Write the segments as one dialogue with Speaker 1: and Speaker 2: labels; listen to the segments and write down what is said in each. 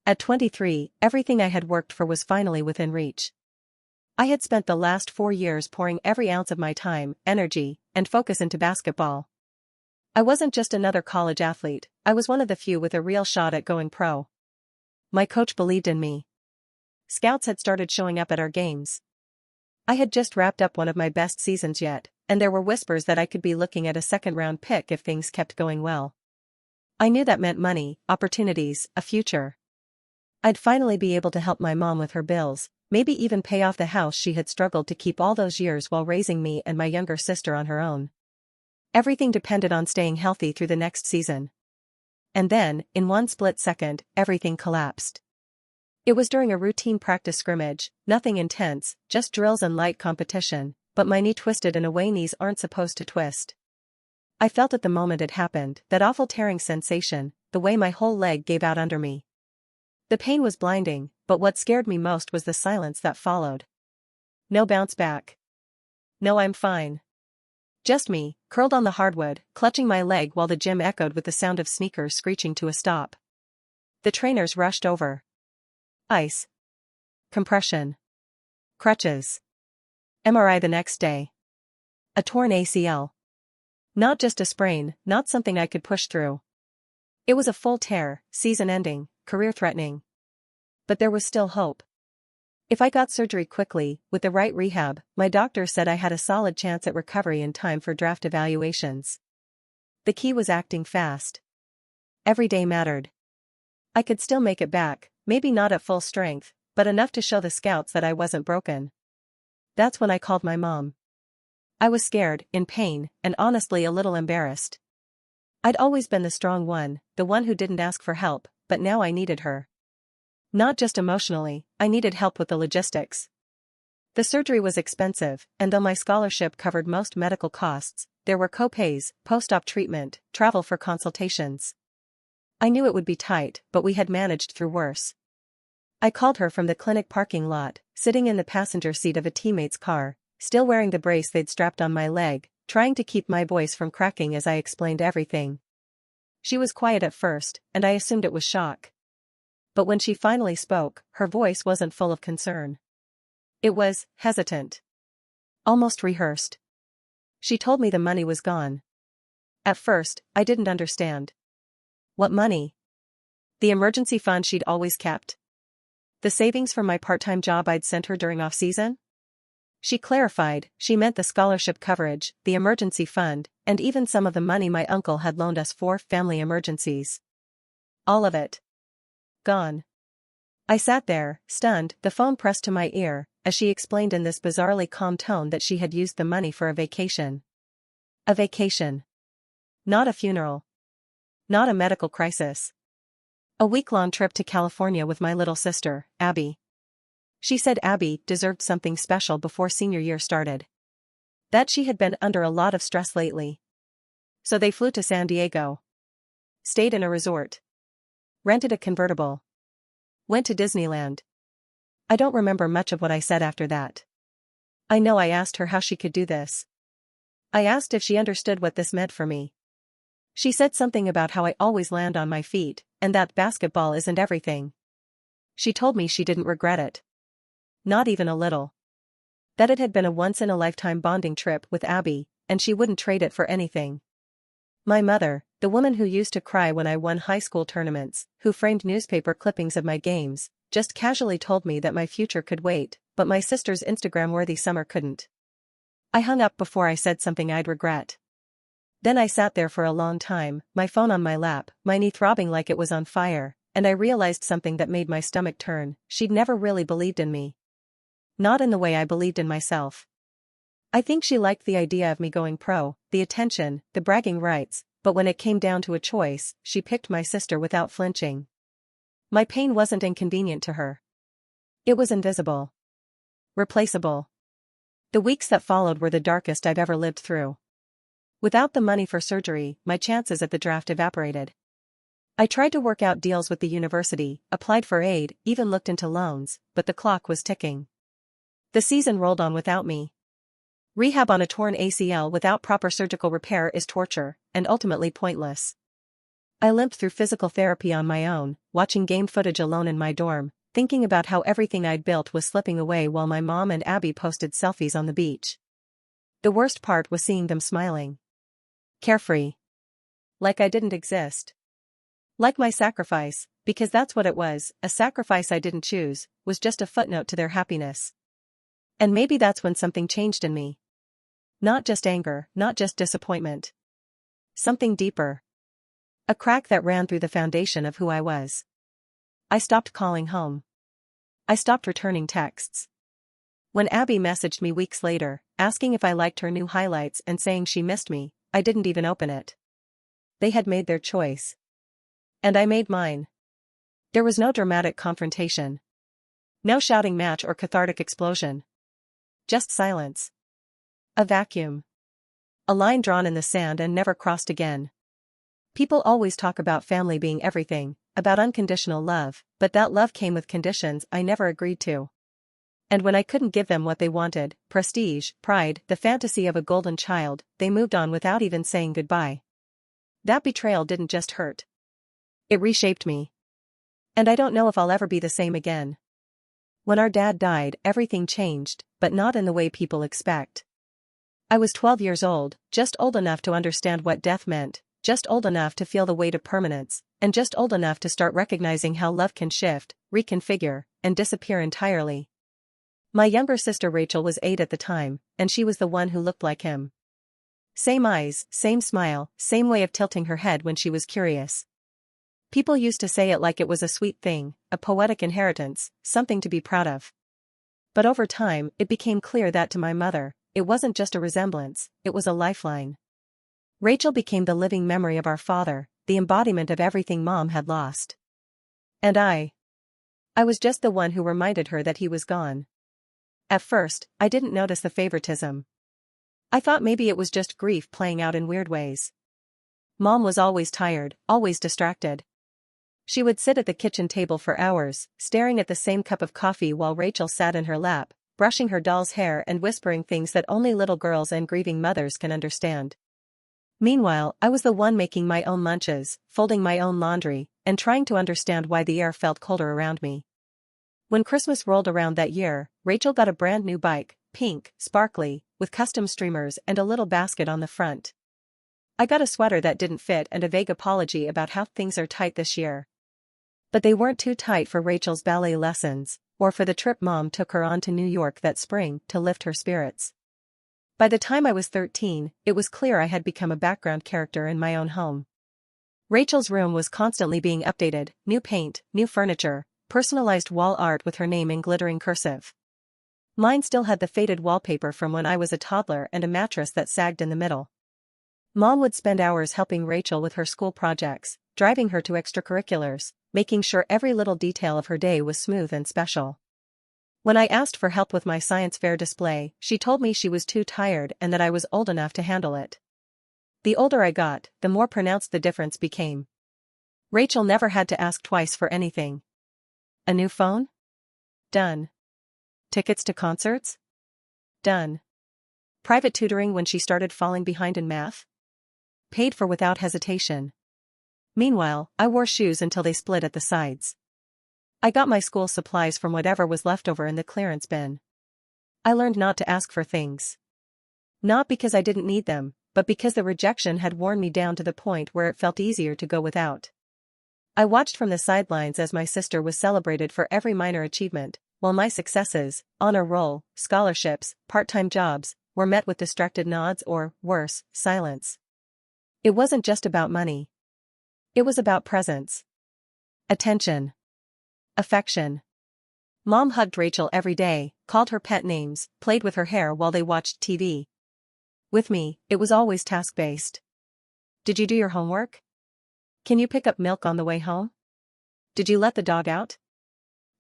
Speaker 1: At 23, everything I had worked for was finally within reach. I had spent the last 4 years pouring every ounce of my time, energy, and focus into basketball. I wasn't just another college athlete, I was one of the few with a real shot at going pro. My coach believed in me. Scouts had started showing up at our games. I had just wrapped up one of my best seasons yet, and there were whispers that I could be looking at a second-round pick if things kept going well. I knew that meant money, opportunities, a future. I'd finally be able to help my mom with her bills, maybe even pay off the house she had struggled to keep all those years while raising me and my younger sister on her own. Everything depended on staying healthy through the next season. And then, in one split second, everything collapsed. It was during a routine practice scrimmage, nothing intense, just drills and light competition, but my knee twisted in a way knees aren't supposed to twist. I felt at the moment it happened, that awful tearing sensation, the way my whole leg gave out under me. The pain was blinding, but what scared me most was the silence that followed. No bounce back. No, I'm fine. Just me, curled on the hardwood, clutching my leg while the gym echoed with the sound of sneakers screeching to a stop. The trainers rushed over. Ice. Compression. Crutches. MRI the next day. A torn ACL. Not just a sprain, not something I could push through. It was a full tear, season-ending, career-threatening. But there was still hope. If I got surgery quickly, with the right rehab, my doctor said I had a solid chance at recovery in time for draft evaluations. The key was acting fast. Every day mattered. I could still make it back, maybe not at full strength, but enough to show the scouts that I wasn't broken. That's when I called my mom. I was scared, in pain, and honestly a little embarrassed. I'd always been the strong one, the one who didn't ask for help, but now I needed her. Not just emotionally, I needed help with the logistics. The surgery was expensive, and though my scholarship covered most medical costs, there were co-pays, post-op treatment, travel for consultations. I knew it would be tight, but we had managed through worse. I called her from the clinic parking lot, sitting in the passenger seat of a teammate's car, still wearing the brace they'd strapped on my leg, trying to keep my voice from cracking as I explained everything. She was quiet at first, and I assumed it was shock. But when she finally spoke, her voice wasn't full of concern. It was hesitant. Almost rehearsed. She told me the money was gone. At first, I didn't understand. What money? The emergency fund she'd always kept. The savings from my part-time job I'd sent her during off-season? She clarified, she meant the scholarship coverage, the emergency fund, and even some of the money my uncle had loaned us for family emergencies. All of it. Gone. I sat there, stunned, the phone pressed to my ear, as she explained in this bizarrely calm tone that she had used the money for a vacation. A vacation. Not a funeral. Not a medical crisis. A week-long trip to California with my little sister, Abby. She said Abby deserved something special before senior year started. That she had been under a lot of stress lately. So they flew to San Diego. Stayed in a resort. Rented a convertible. Went to Disneyland. I don't remember much of what I said after that. I know I asked her how she could do this. I asked if she understood what this meant for me. She said something about how I always land on my feet, and that basketball isn't everything. She told me she didn't regret it. Not even a little. That it had been a once-in-a-lifetime bonding trip with Abby, and she wouldn't trade it for anything. My mother, the woman who used to cry when I won high school tournaments, who framed newspaper clippings of my games, just casually told me that my future could wait, but my sister's Instagram-worthy summer couldn't. I hung up before I said something I'd regret. Then I sat there for a long time, my phone on my lap, my knee throbbing like it was on fire, and I realized something that made my stomach turn. She'd never really believed in me. Not in the way I believed in myself. I think she liked the idea of me going pro, the attention, the bragging rights, but when it came down to a choice, she picked my sister without flinching. My pain wasn't inconvenient to her. It was invisible. Replaceable. The weeks that followed were the darkest I've ever lived through. Without the money for surgery, my chances at the draft evaporated. I tried to work out deals with the university, applied for aid, even looked into loans, but the clock was ticking. The season rolled on without me. Rehab on a torn ACL without proper surgical repair is torture, and ultimately pointless. I limped through physical therapy on my own, watching game footage alone in my dorm, thinking about how everything I'd built was slipping away while my mom and Abby posted selfies on the beach. The worst part was seeing them smiling. Carefree. Like I didn't exist. Like my sacrifice, because that's what it was, a sacrifice I didn't choose, was just a footnote to their happiness. And maybe that's when something changed in me. Not just anger, not just disappointment. Something deeper. A crack that ran through the foundation of who I was. I stopped calling home. I stopped returning texts. When Abby messaged me weeks later, asking if I liked her new highlights and saying she missed me, I didn't even open it. They had made their choice. And I made mine. There was no dramatic confrontation. No shouting match or cathartic explosion. Just silence. A vacuum. A line drawn in the sand and never crossed again. People always talk about family being everything, about unconditional love, but that love came with conditions I never agreed to. And when I couldn't give them what they wanted, prestige, pride, the fantasy of a golden child, they moved on without even saying goodbye. That betrayal didn't just hurt. It reshaped me. And I don't know if I'll ever be the same again. When our dad died, everything changed, but not in the way people expect. I was 12 years old, just old enough to understand what death meant, just old enough to feel the weight of permanence, and just old enough to start recognizing how love can shift, reconfigure, and disappear entirely. My younger sister Rachel was 8 at the time, and she was the one who looked like him. Same eyes, same smile, same way of tilting her head when she was curious. People used to say it like it was a sweet thing, a poetic inheritance, something to be proud of. But over time, it became clear that to my mother, it wasn't just a resemblance, it was a lifeline. Rachel became the living memory of our father, the embodiment of everything Mom had lost. And I was just the one who reminded her that he was gone. At first, I didn't notice the favoritism. I thought maybe it was just grief playing out in weird ways. Mom was always tired, always distracted. She would sit at the kitchen table for hours, staring at the same cup of coffee while Rachel sat in her lap, brushing her doll's hair and whispering things that only little girls and grieving mothers can understand. Meanwhile, I was the one making my own lunches, folding my own laundry, and trying to understand why the air felt colder around me. When Christmas rolled around that year, Rachel got a brand new bike, pink, sparkly, with custom streamers and a little basket on the front. I got a sweater that didn't fit and a vague apology about how things are tight this year. But they weren't too tight for Rachel's ballet lessons, or for the trip Mom took her on to New York that spring to lift her spirits. By the time I was 13, it was clear I had become a background character in my own home. Rachel's room was constantly being updated, new paint, new furniture, personalized wall art with her name in glittering cursive. Mine still had the faded wallpaper from when I was a toddler and a mattress that sagged in the middle. Mom would spend hours helping Rachel with her school projects, driving her to extracurriculars, making sure every little detail of her day was smooth and special. When I asked for help with my science fair display, she told me she was too tired and that I was old enough to handle it. The older I got, the more pronounced the difference became. Rachel never had to ask twice for anything. A new phone? Done. Tickets to concerts? Done. Private tutoring when she started falling behind in math? Paid for without hesitation. Meanwhile, I wore shoes until they split at the sides. I got my school supplies from whatever was left over in the clearance bin. I learned not to ask for things. Not because I didn't need them, but because the rejection had worn me down to the point where it felt easier to go without. I watched from the sidelines as my sister was celebrated for every minor achievement, while my successes, honor roll, scholarships, part-time jobs, were met with distracted nods or, worse, silence. It wasn't just about money. It was about presence. Attention. Affection. Mom hugged Rachel every day, called her pet names, played with her hair while they watched TV. With me, it was always task-based. Did you do your homework? Can you pick up milk on the way home? Did you let the dog out?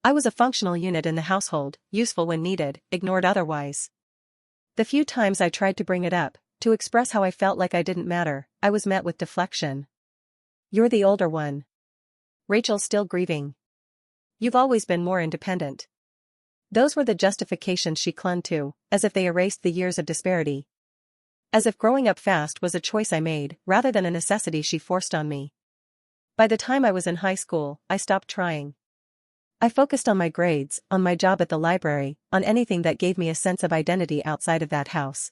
Speaker 1: I was a functional unit in the household, useful when needed, ignored otherwise. The few times I tried to bring it up, to express how I felt like I didn't matter, I was met with deflection. You're the older one. Rachel's still grieving. You've always been more independent. Those were the justifications she clung to, as if they erased the years of disparity. As if growing up fast was a choice I made, rather than a necessity she forced on me. By the time I was in high school, I stopped trying. I focused on my grades, on my job at the library, on anything that gave me a sense of identity outside of that house.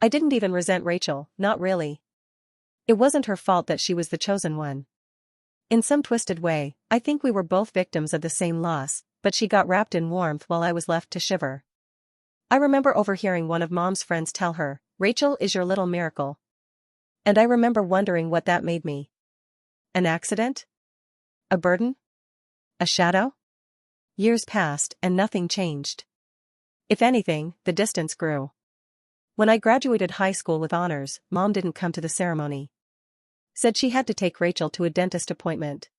Speaker 1: I didn't even resent Rachel, not really. It wasn't her fault that she was the chosen one. In some twisted way, I think we were both victims of the same loss, but she got wrapped in warmth while I was left to shiver. I remember overhearing one of Mom's friends tell her, "Rachel is your little miracle." And I remember wondering what that made me. An accident? A burden? A shadow? Years passed and nothing changed. If anything, the distance grew. When I graduated high school with honors, Mom didn't come to the ceremony. Said she had to take Rachel to a dentist appointment.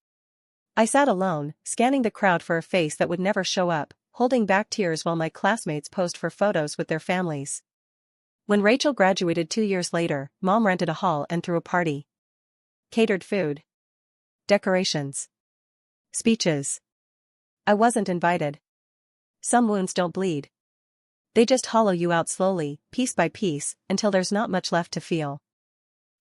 Speaker 1: I sat alone, scanning the crowd for a face that would never show up, holding back tears while my classmates posed for photos with their families. When Rachel graduated 2 years later, Mom rented a hall and threw a party. Catered food. Decorations. Speeches. I wasn't invited. Some wounds don't bleed. They just hollow you out slowly, piece by piece, until there's not much left to feel.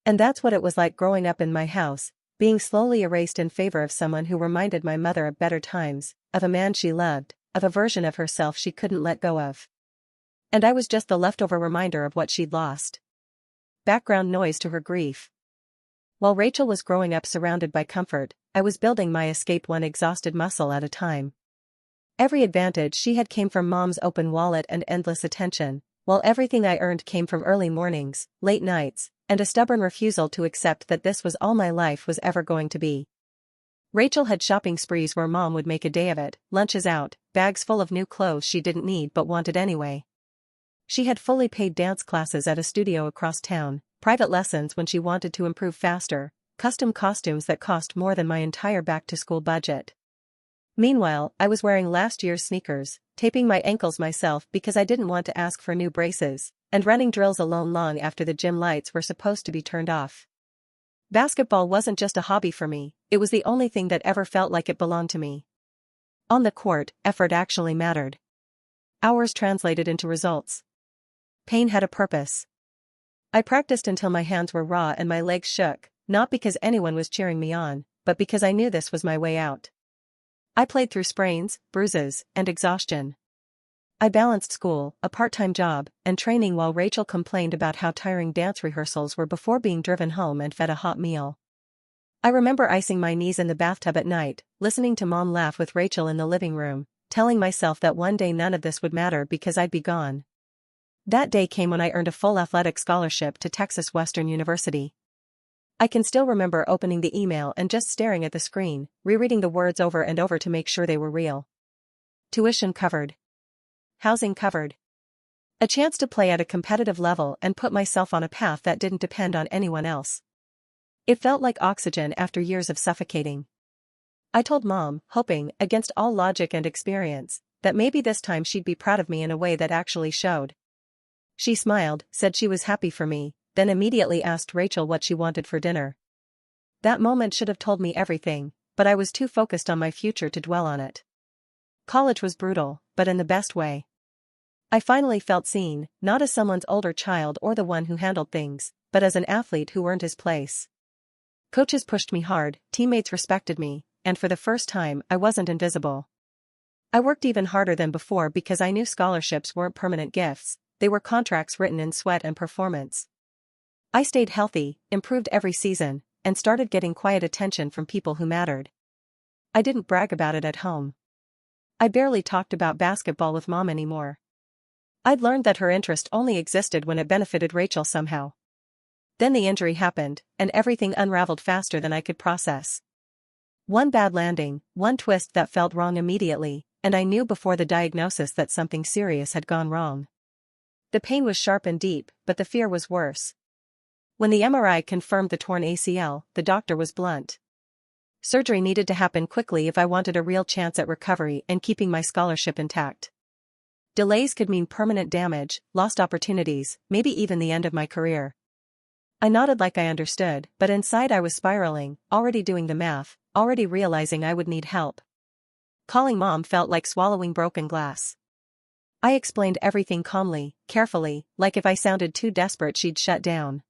Speaker 1: And that's what it was like growing up in my house, being slowly erased in favor of someone who reminded my mother of better times, of a man she loved, of a version of herself she couldn't let go of. And I was just the leftover reminder of what she'd lost. Background noise to her grief. While Rachel was growing up surrounded by comfort, I was building my escape one exhausted muscle at a time. Every advantage she had came from Mom's open wallet and endless attention, while everything I earned came from early mornings, late nights, and a stubborn refusal to accept that this was all my life was ever going to be. Rachel had shopping sprees where Mom would make a day of it, lunches out, bags full of new clothes she didn't need but wanted anyway. She had fully paid dance classes at a studio across town, private lessons when she wanted to improve faster, custom costumes that cost more than my entire back-to-school budget. Meanwhile, I was wearing last year's sneakers, taping my ankles myself because I didn't want to ask for new braces, and running drills alone long after the gym lights were supposed to be turned off. Basketball wasn't just a hobby for me, it was the only thing that ever felt like it belonged to me. On the court, effort actually mattered. Hours translated into results. Pain had a purpose. I practiced until my hands were raw and my legs shook, not because anyone was cheering me on, but because I knew this was my way out. I played through sprains, bruises, and exhaustion. I balanced school, a part-time job, and training while Rachel complained about how tiring dance rehearsals were before being driven home and fed a hot meal. I remember icing my knees in the bathtub at night, listening to Mom laugh with Rachel in the living room, telling myself that one day none of this would matter because I'd be gone. That day came when I earned a full athletic scholarship to Texas Western University. I can still remember opening the email and just staring at the screen, rereading the words over and over to make sure they were real. Tuition covered. Housing covered. A chance to play at a competitive level and put myself on a path that didn't depend on anyone else. It felt like oxygen after years of suffocating. I told Mom, hoping, against all logic and experience, that maybe this time she'd be proud of me in a way that actually showed. She smiled, said she was happy for me, then immediately asked Rachel what she wanted for dinner. That moment should have told me everything, but I was too focused on my future to dwell on it. College was brutal, but in the best way. I finally felt seen, not as someone's older child or the one who handled things, but as an athlete who earned his place. Coaches pushed me hard, teammates respected me, and for the first time, I wasn't invisible. I worked even harder than before because I knew scholarships weren't permanent gifts, they were contracts written in sweat and performance. I stayed healthy, improved every season, and started getting quiet attention from people who mattered. I didn't brag about it at home. I barely talked about basketball with Mom anymore. I'd learned that her interest only existed when it benefited Rachel somehow. Then the injury happened, and everything unraveled faster than I could process. One bad landing, one twist that felt wrong immediately, and I knew before the diagnosis that something serious had gone wrong. The pain was sharp and deep, but the fear was worse. When the MRI confirmed the torn ACL, the doctor was blunt. Surgery needed to happen quickly if I wanted a real chance at recovery and keeping my scholarship intact. Delays could mean permanent damage, lost opportunities, maybe even the end of my career. I nodded like I understood, but inside I was spiraling, already doing the math, already realizing I would need help. Calling Mom felt like swallowing broken glass. I explained everything calmly, carefully, like if I sounded too desperate she'd shut down.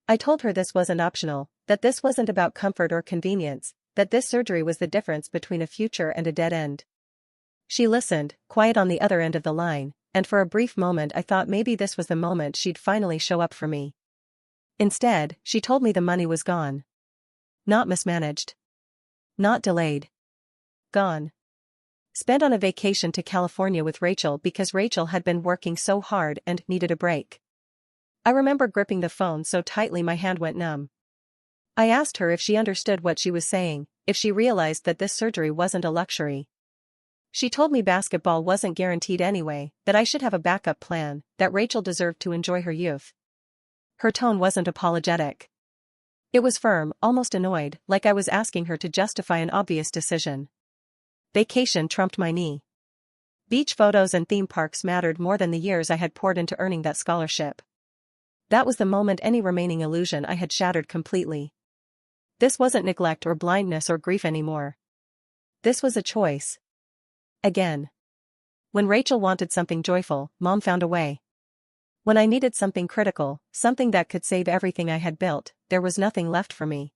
Speaker 1: I told her this wasn't optional, That this wasn't about comfort or convenience, that this surgery was the difference between a future and a dead end. She listened, quiet on the other end of the line, and for a brief moment I thought maybe this was the moment she'd finally show up for me. Instead, she told me the money was gone. Not mismanaged. Not delayed. Gone. Spent on a vacation to California with Rachel because Rachel had been working so hard and needed a break. I remember gripping the phone so tightly my hand went numb. I asked her if she understood what she was saying, if she realized that this surgery wasn't a luxury. She told me basketball wasn't guaranteed anyway, that I should have a backup plan, that Rachel deserved to enjoy her youth. Her tone wasn't apologetic. It was firm, almost annoyed, like I was asking her to justify an obvious decision. Vacation trumped my knee. Beach photos and theme parks mattered more than the years I had poured into earning that scholarship. That was the moment any remaining illusion I had shattered completely. This wasn't neglect or blindness or grief anymore. This was a choice. Again. When Rachel wanted something joyful, Mom found a way. When I needed something critical, something that could save everything I had built, there was nothing left for me.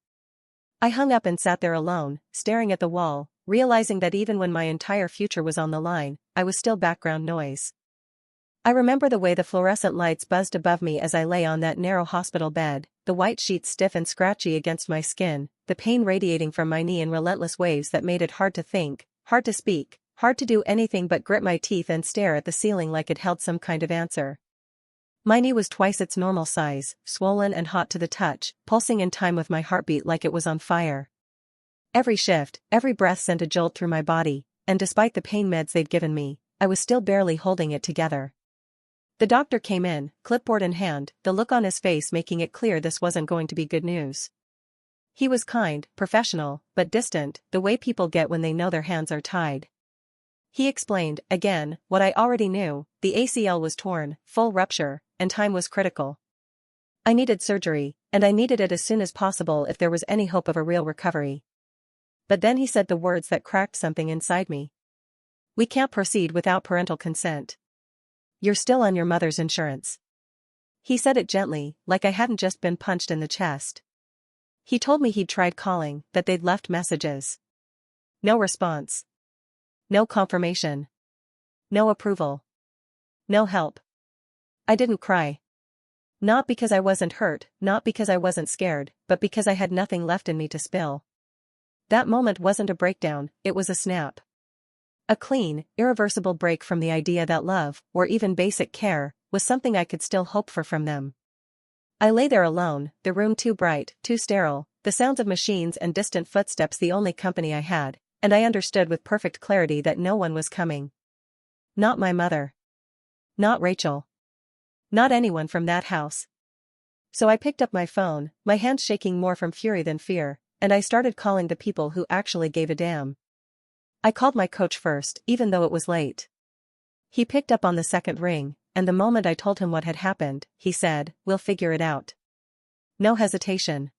Speaker 1: I hung up and sat there alone, staring at the wall, realizing that even when my entire future was on the line, I was still background noise. I remember the way the fluorescent lights buzzed above me as I lay on that narrow hospital bed, the white sheets stiff and scratchy against my skin, the pain radiating from my knee in relentless waves that made it hard to think, hard to speak, hard to do anything but grit my teeth and stare at the ceiling like it held some kind of answer. My knee was twice its normal size, swollen and hot to the touch, pulsing in time with my heartbeat like it was on fire. Every shift, every breath sent a jolt through my body, and despite the pain meds they'd given me, I was still barely holding it together. The doctor came in, clipboard in hand, the look on his face making it clear this wasn't going to be good news. He was kind, professional, but distant, the way people get when they know their hands are tied. He explained, again, what I already knew: the ACL was torn, full rupture, and time was critical. I needed surgery, and I needed it as soon as possible if there was any hope of a real recovery. But then he said the words that cracked something inside me. We can't proceed without parental consent. You're still on your mother's insurance. He said it gently, like I hadn't just been punched in the chest. He told me he'd tried calling, that they'd left messages. No response. No confirmation. No approval. No help. I didn't cry. Not because I wasn't hurt, not because I wasn't scared, but because I had nothing left in me to spill. That moment wasn't a breakdown, it was a snap. A clean, irreversible break from the idea that love, or even basic care, was something I could still hope for from them. I lay there alone, the room too bright, too sterile, the sounds of machines and distant footsteps the only company I had, and I understood with perfect clarity that no one was coming. Not my mother. Not Rachel. Not anyone from that house. So I picked up my phone, my hands shaking more from fury than fear, and I started calling the people who actually gave a damn. I called my coach first, even though it was late. He picked up on the second ring, and the moment I told him what had happened, he said, "We'll figure it out." No hesitation.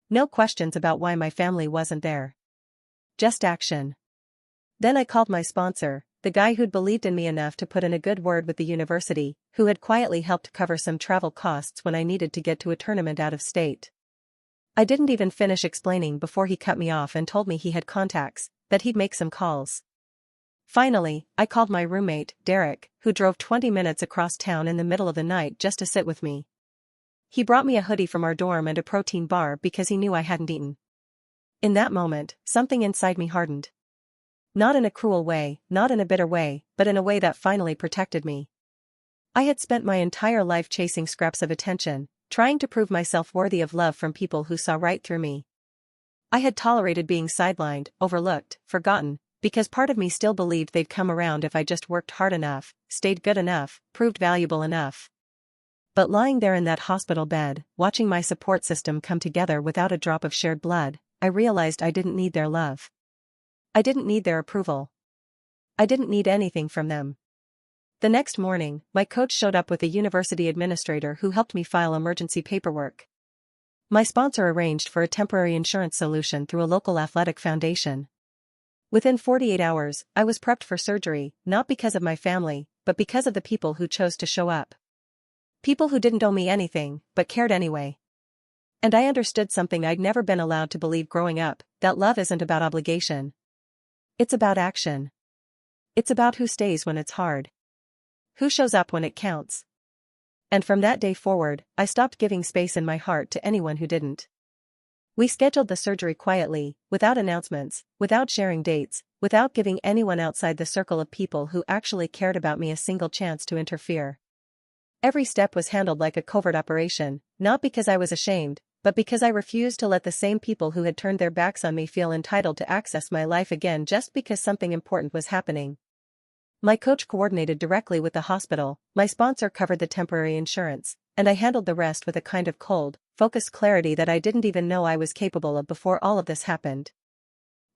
Speaker 1: No questions about why my family wasn't there. Just action. Then I called my sponsor, the guy who'd believed in me enough to put in a good word with the university, who had quietly helped cover some travel costs when I needed to get to a tournament out of state. I didn't even finish explaining before he cut me off and told me he had contacts, that he'd make some calls. Finally, I called my roommate, Derek, who drove 20 minutes across town in the middle of the night just to sit with me. He brought me a hoodie from our dorm and a protein bar because he knew I hadn't eaten. In that moment, something inside me hardened. Not in a cruel way, not in a bitter way, but in a way that finally protected me. I had spent my entire life chasing scraps of attention, trying to prove myself worthy of love from people who saw right through me. I had tolerated being sidelined, overlooked, forgotten, because part of me still believed they'd come around if I just worked hard enough, stayed good enough, proved valuable enough. But lying there in that hospital bed, watching my support system come together without a drop of shared blood, I realized I didn't need their love. I didn't need their approval. I didn't need anything from them. The next morning, my coach showed up with a university administrator who helped me file emergency paperwork. My sponsor arranged for a temporary insurance solution through a local athletic foundation. Within 48 hours, I was prepped for surgery, not because of my family, but because of the people who chose to show up. People who didn't owe me anything, but cared anyway. And I understood something I'd never been allowed to believe growing up, that love isn't about obligation. It's about action. It's about who stays when it's hard. Who shows up when it counts. And from that day forward, I stopped giving space in my heart to anyone who didn't. We scheduled the surgery quietly, without announcements, without sharing dates, without giving anyone outside the circle of people who actually cared about me a single chance to interfere. Every step was handled like a covert operation, not because I was ashamed, but because I refused to let the same people who had turned their backs on me feel entitled to access my life again just because something important was happening. My coach coordinated directly with the hospital, my sponsor covered the temporary insurance, and I handled the rest with a kind of cold, focused clarity that I didn't even know I was capable of before all of this happened.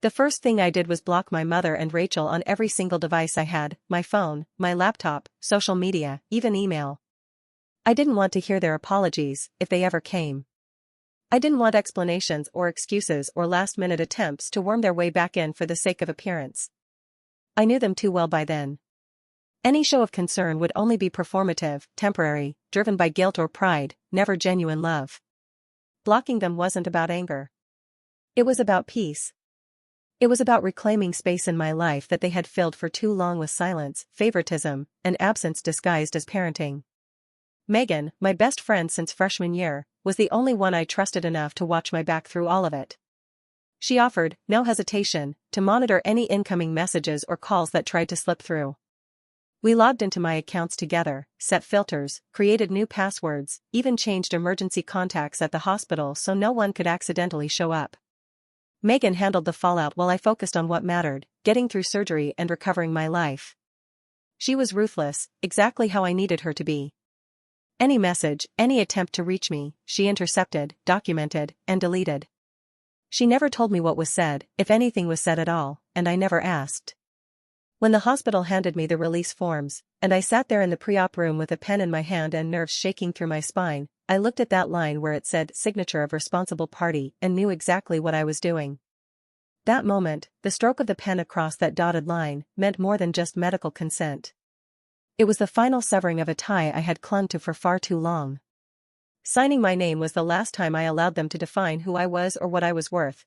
Speaker 1: The first thing I did was block my mother and Rachel on every single device I had, my phone, my laptop, social media, even email. I didn't want to hear their apologies, if they ever came. I didn't want explanations or excuses or last-minute attempts to worm their way back in for the sake of appearance. I knew them too well by then. Any show of concern would only be performative, temporary, driven by guilt or pride, never genuine love. Blocking them wasn't about anger. It was about peace. It was about reclaiming space in my life that they had filled for too long with silence, favoritism, and absence disguised as parenting. Megan, my best friend since freshman year, was the only one I trusted enough to watch my back through all of it. She offered, no hesitation, to monitor any incoming messages or calls that tried to slip through. We logged into my accounts together, set filters, created new passwords, even changed emergency contacts at the hospital so no one could accidentally show up. Megan handled the fallout while I focused on what mattered, getting through surgery and recovering my life. She was ruthless, exactly how I needed her to be. Any message, any attempt to reach me, she intercepted, documented, and deleted. She never told me what was said, if anything was said at all, and I never asked. When the hospital handed me the release forms, and I sat there in the pre-op room with a pen in my hand and nerves shaking through my spine, I looked at that line where it said signature of responsible party and knew exactly what I was doing. That moment, the stroke of the pen across that dotted line, meant more than just medical consent. It was the final severing of a tie I had clung to for far too long. Signing my name was the last time I allowed them to define who I was or what I was worth.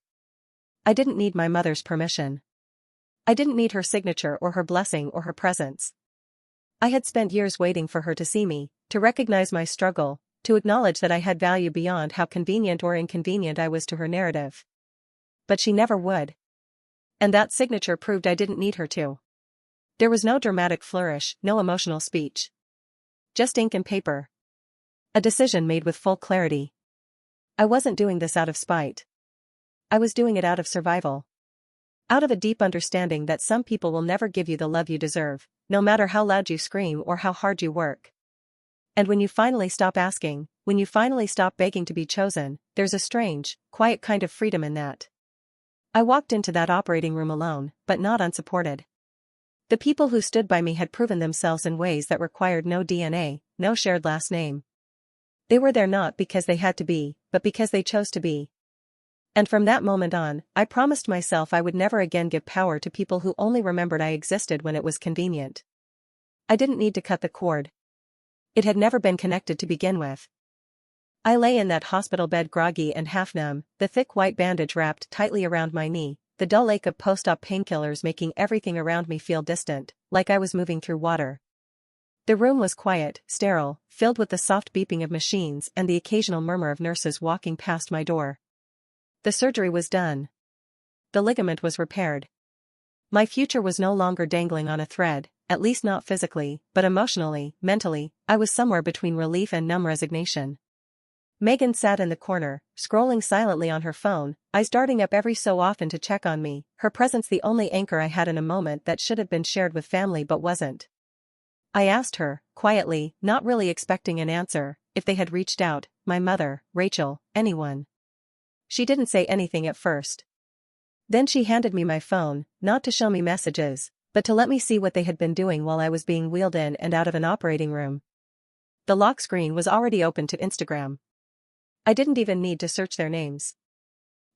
Speaker 1: I didn't need my mother's permission. I didn't need her signature or her blessing or her presence. I had spent years waiting for her to see me, to recognize my struggle, to acknowledge that I had value beyond how convenient or inconvenient I was to her narrative. But she never would. And that signature proved I didn't need her to. There was no dramatic flourish, no emotional speech. Just ink and paper. A decision made with full clarity. I wasn't doing this out of spite. I was doing it out of survival. Out of a deep understanding that some people will never give you the love you deserve, no matter how loud you scream or how hard you work. And when you finally stop asking, when you finally stop begging to be chosen, there's a strange, quiet kind of freedom in that. I walked into that operating room alone, but not unsupported. The people who stood by me had proven themselves in ways that required no DNA, no shared last name. They were there not because they had to be, but because they chose to be. And from that moment on, I promised myself I would never again give power to people who only remembered I existed when it was convenient. I didn't need to cut the cord. It had never been connected to begin with. I lay in that hospital bed groggy and half-numb, the thick white bandage wrapped tightly around my knee, the dull ache of post-op painkillers making everything around me feel distant, like I was moving through water. The room was quiet, sterile, filled with the soft beeping of machines and the occasional murmur of nurses walking past my door. The surgery was done. The ligament was repaired. My future was no longer dangling on a thread, at least not physically, but emotionally, mentally, I was somewhere between relief and numb resignation. Megan sat in the corner, scrolling silently on her phone, eyes darting up every so often to check on me, her presence the only anchor I had in a moment that should have been shared with family but wasn't. I asked her, quietly, not really expecting an answer, if they had reached out, my mother, Rachel, anyone. She didn't say anything at first. Then she handed me my phone, not to show me messages, but to let me see what they had been doing while I was being wheeled in and out of an operating room. The lock screen was already open to Instagram. I didn't even need to search their names.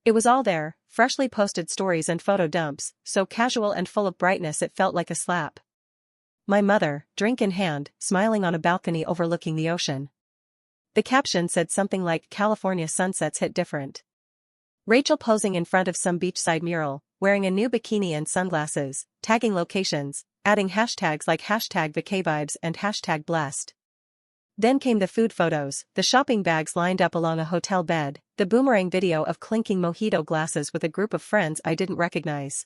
Speaker 1: It was all there, freshly posted stories and photo dumps, so casual and full of brightness it felt like a slap. My mother, drink in hand, smiling on a balcony overlooking the ocean. The caption said something like "California sunsets hit different." Rachel posing in front of some beachside mural, wearing a new bikini and sunglasses, tagging locations, adding hashtags like #VacayVibes and #blessed. Then came the food photos, the shopping bags lined up along a hotel bed, the boomerang video of clinking mojito glasses with a group of friends I didn't recognize.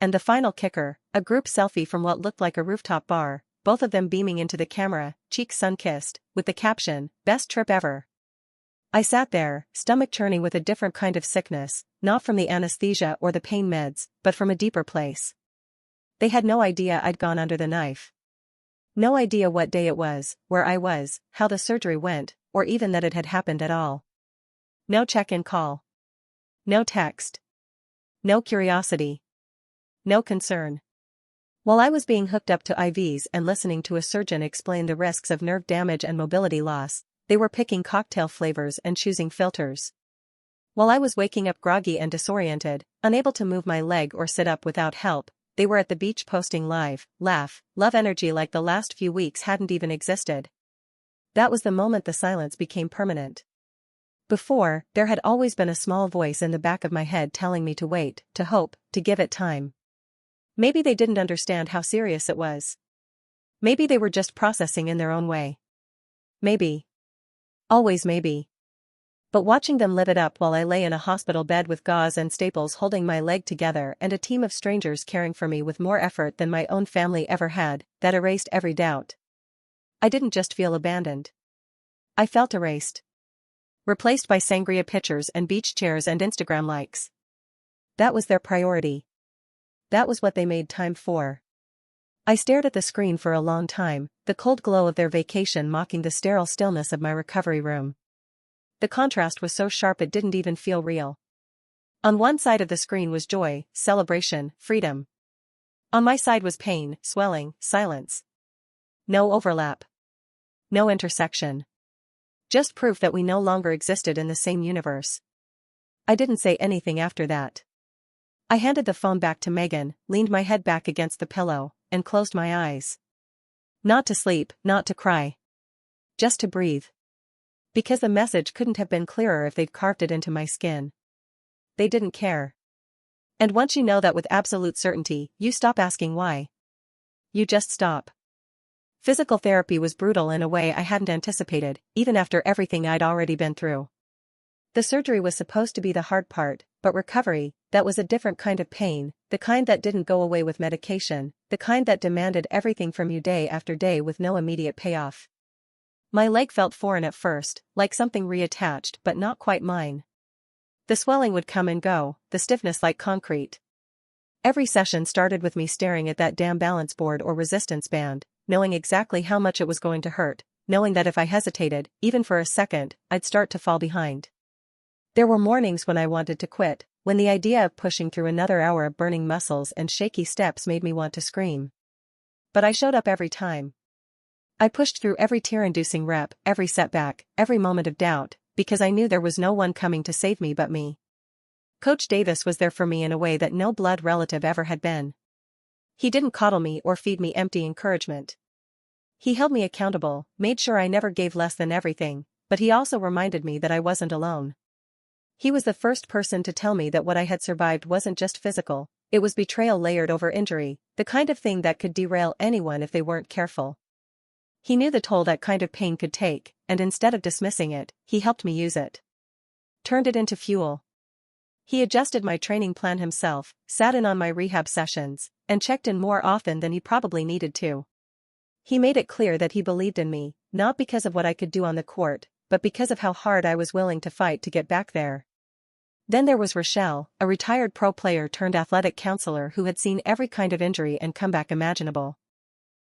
Speaker 1: And the final kicker, a group selfie from what looked like a rooftop bar, both of them beaming into the camera, cheeks sun-kissed, with the caption, "Best trip ever." I sat there, stomach churning with a different kind of sickness, not from the anesthesia or the pain meds, but from a deeper place. They had no idea I'd gone under the knife. No idea what day it was, where I was, how the surgery went, or even that it had happened at all. No check-in call. No text. No curiosity. No concern. While I was being hooked up to IVs and listening to a surgeon explain the risks of nerve damage and mobility loss, they were picking cocktail flavors and choosing filters. While I was waking up groggy and disoriented, unable to move my leg or sit up without help, they were at the beach posting live, laugh, love energy like the last few weeks hadn't even existed. That was the moment the silence became permanent. Before, there had always been a small voice in the back of my head telling me to wait, to hope, to give it time. Maybe they didn't understand how serious it was. Maybe they were just processing in their own way. Maybe. Always maybe. But watching them live it up while I lay in a hospital bed with gauze and staples holding my leg together and a team of strangers caring for me with more effort than my own family ever had, that erased every doubt. I didn't just feel abandoned. I felt erased. Replaced by sangria pictures and beach chairs and Instagram likes. That was their priority. That was what they made time for. I stared at the screen for a long time, the cold glow of their vacation mocking the sterile stillness of my recovery room. The contrast was so sharp it didn't even feel real. On one side of the screen was joy, celebration, freedom. On my side was pain, swelling, silence. No overlap. No intersection. Just proof that we no longer existed in the same universe. I didn't say anything after that. I handed the phone back to Megan, leaned my head back against the pillow, and closed my eyes. Not to sleep, not to cry. Just to breathe. Because the message couldn't have been clearer if they'd carved it into my skin. They didn't care. And once you know that with absolute certainty, you stop asking why. You just stop. Physical therapy was brutal in a way I hadn't anticipated, even after everything I'd already been through. The surgery was supposed to be the hard part, but recovery, that was a different kind of pain, the kind that didn't go away with medication, the kind that demanded everything from you day after day with no immediate payoff. My leg felt foreign at first, like something reattached but not quite mine. The swelling would come and go, the stiffness like concrete. Every session started with me staring at that damn balance board or resistance band, knowing exactly how much it was going to hurt, knowing that if I hesitated, even for a second, I'd start to fall behind. There were mornings when I wanted to quit, when the idea of pushing through another hour of burning muscles and shaky steps made me want to scream. But I showed up every time. I pushed through every tear-inducing rep, every setback, every moment of doubt, because I knew there was no one coming to save me but me. Coach Davis was there for me in a way that no blood relative ever had been. He didn't coddle me or feed me empty encouragement. He held me accountable, made sure I never gave less than everything, but he also reminded me that I wasn't alone. He was the first person to tell me that what I had survived wasn't just physical, it was betrayal layered over injury, the kind of thing that could derail anyone if they weren't careful. He knew the toll that kind of pain could take, and instead of dismissing it, he helped me use it. Turned it into fuel. He adjusted my training plan himself, sat in on my rehab sessions, and checked in more often than he probably needed to. He made it clear that he believed in me, not because of what I could do on the court, but because of how hard I was willing to fight to get back there. Then there was Rochelle, a retired pro player turned athletic counselor who had seen every kind of injury and comeback imaginable.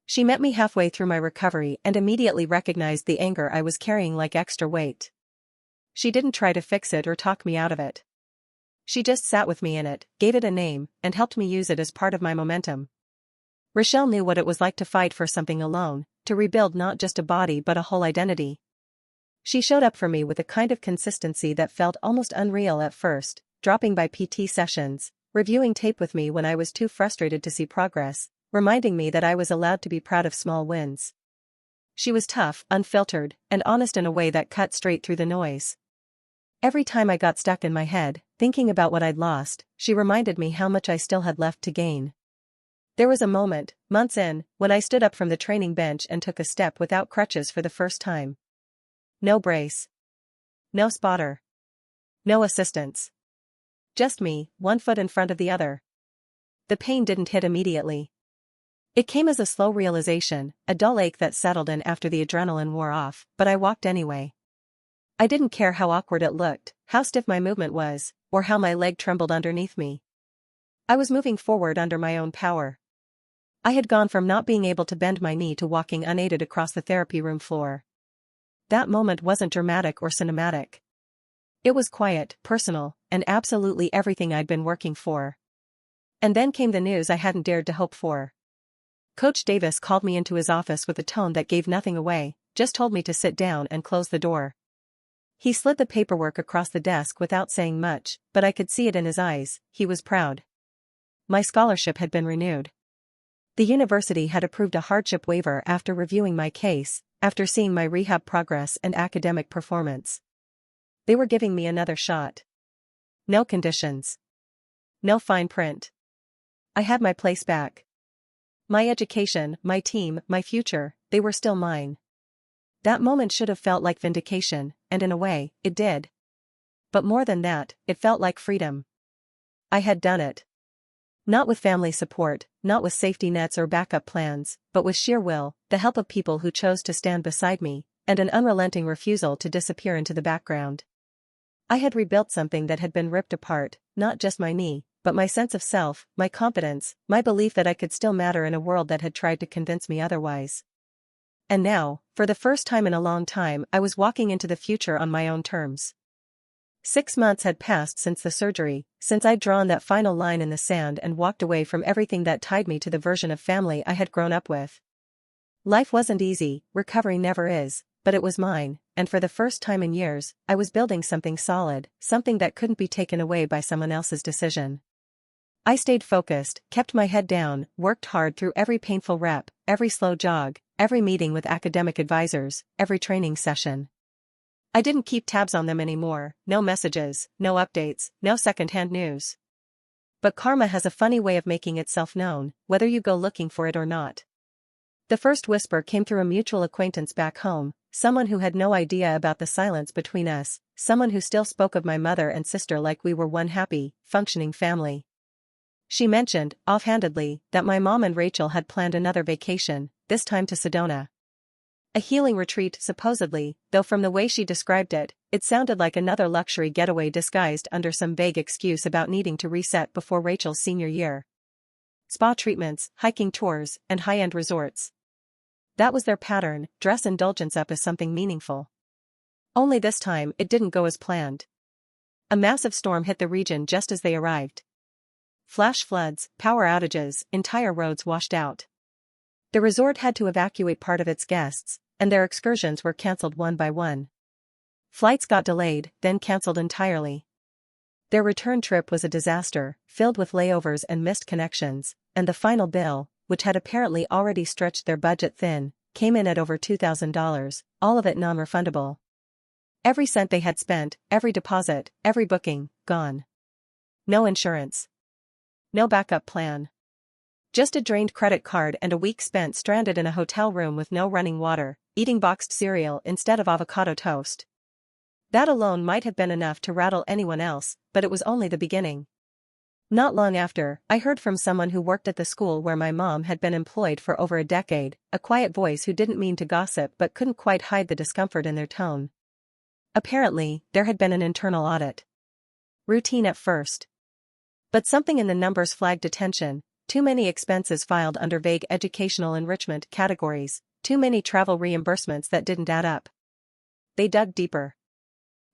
Speaker 1: She met me halfway through my recovery and immediately recognized the anger I was carrying like extra weight. She didn't try to fix it or talk me out of it. She just sat with me in it, gave it a name, and helped me use it as part of my momentum. Rochelle knew what it was like to fight for something alone, to rebuild not just a body but a whole identity. She showed up for me with a kind of consistency that felt almost unreal at first, dropping by PT sessions, reviewing tape with me when I was too frustrated to see progress, reminding me that I was allowed to be proud of small wins. She was tough, unfiltered, and honest in a way that cut straight through the noise. Every time I got stuck in my head, thinking about what I'd lost, she reminded me how much I still had left to gain. There was a moment, months in, when I stood up from the training bench and took a step without crutches for the first time. No brace. No spotter. No assistance. Just me, one foot in front of the other. The pain didn't hit immediately. It came as a slow realization, a dull ache that settled in after the adrenaline wore off, but I walked anyway. I didn't care how awkward it looked, how stiff my movement was, or how my leg trembled underneath me. I was moving forward under my own power. I had gone from not being able to bend my knee to walking unaided across the therapy room floor. That moment wasn't dramatic or cinematic. It was quiet, personal, and absolutely everything I'd been working for. And then came the news I hadn't dared to hope for. Coach Davis called me into his office with a tone that gave nothing away, just told me to sit down and close the door. He slid the paperwork across the desk without saying much, but I could see it in his eyes. He was proud. My scholarship had been renewed. The university had approved a hardship waiver after reviewing my case, after seeing my rehab progress and academic performance. They were giving me another shot. No conditions. No fine print. I had my place back. My education, my team, my future, they were still mine. That moment should have felt like vindication, and in a way, it did. But more than that, it felt like freedom. I had done it. Not with family support, not with safety nets or backup plans, but with sheer will, the help of people who chose to stand beside me, and an unrelenting refusal to disappear into the background. I had rebuilt something that had been ripped apart, not just my knee, but my sense of self, my confidence, my belief that I could still matter in a world that had tried to convince me otherwise. And now, for the first time in a long time, I was walking into the future on my own terms. 6 months had passed since the surgery, since I'd drawn that final line in the sand and walked away from everything that tied me to the version of family I had grown up with. Life wasn't easy, recovery never is, but it was mine, and for the first time in years, I was building something solid, something that couldn't be taken away by someone else's decision. I stayed focused, kept my head down, worked hard through every painful rep, every slow jog, every meeting with academic advisors, every training session. I didn't keep tabs on them anymore, no messages, no updates, no secondhand news. But karma has a funny way of making itself known, whether you go looking for it or not. The first whisper came through a mutual acquaintance back home, someone who had no idea about the silence between us, someone who still spoke of my mother and sister like we were one happy, functioning family. She mentioned, offhandedly, that my mom and Rachel had planned another vacation, this time to Sedona. A healing retreat supposedly, though from the way she described it, it sounded like another luxury getaway disguised under some vague excuse about needing to reset before Rachel's senior year. Spa treatments, hiking tours, and high-end resorts. That was their pattern, dress indulgence up as something meaningful. Only this time it didn't go as planned. A massive storm hit the region just as they arrived. Flash floods, power outages, entire roads washed out. The resort had to evacuate part of its guests, and their excursions were cancelled one by one. Flights got delayed, then cancelled entirely. Their return trip was a disaster, filled with layovers and missed connections, and the final bill, which had apparently already stretched their budget thin, came in at over $2,000, all of it non-refundable. Every cent they had spent, every deposit, every booking, gone. No insurance. No backup plan. Just a drained credit card and a week spent stranded in a hotel room with no running water, eating boxed cereal instead of avocado toast. That alone might have been enough to rattle anyone else, but it was only the beginning. Not long after, I heard from someone who worked at the school where my mom had been employed for over a decade, a quiet voice who didn't mean to gossip but couldn't quite hide the discomfort in their tone. Apparently, there had been an internal audit. Routine at first. But something in the numbers flagged attention. Too many expenses filed under vague educational enrichment categories, too many travel reimbursements that didn't add up. They dug deeper.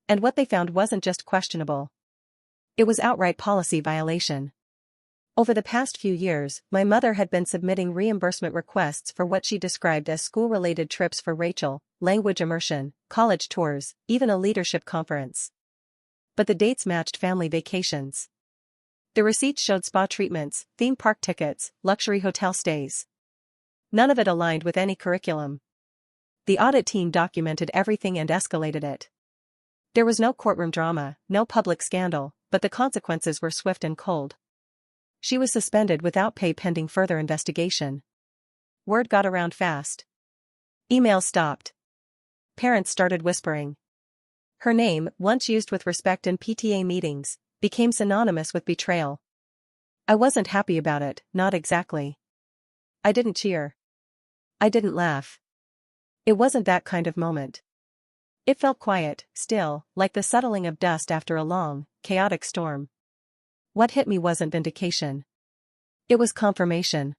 Speaker 1: And what they found wasn't just questionable. It was outright policy violation. Over the past few years, my mother had been submitting reimbursement requests for what she described as school-related trips for Rachel, language immersion, college tours, even a leadership conference. But the dates matched family vacations. The receipts showed spa treatments, theme park tickets, luxury hotel stays. None of it aligned with any curriculum. The audit team documented everything and escalated it. There was no courtroom drama, no public scandal, but the consequences were swift and cold. She was suspended without pay pending further investigation. Word got around fast. Emails stopped. Parents started whispering. Her name, once used with respect in PTA meetings, became synonymous with betrayal. I wasn't happy about it, not exactly. I didn't cheer. I didn't laugh. It wasn't that kind of moment. It felt quiet, still, like the settling of dust after a long, chaotic storm. What hit me wasn't vindication. It was confirmation.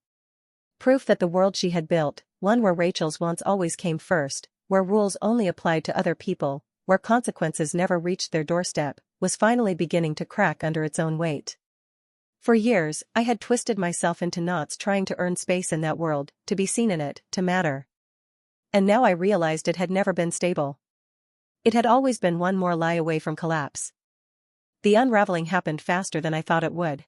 Speaker 1: Proof that the world she had built, one where Rachel's wants always came first, where rules only applied to other people, where consequences never reached their doorstep, was finally beginning to crack under its own weight. For years, I had twisted myself into knots trying to earn space in that world, to be seen in it, to matter. And now I realized it had never been stable. It had always been one more lie away from collapse. The unraveling happened faster than I thought it would.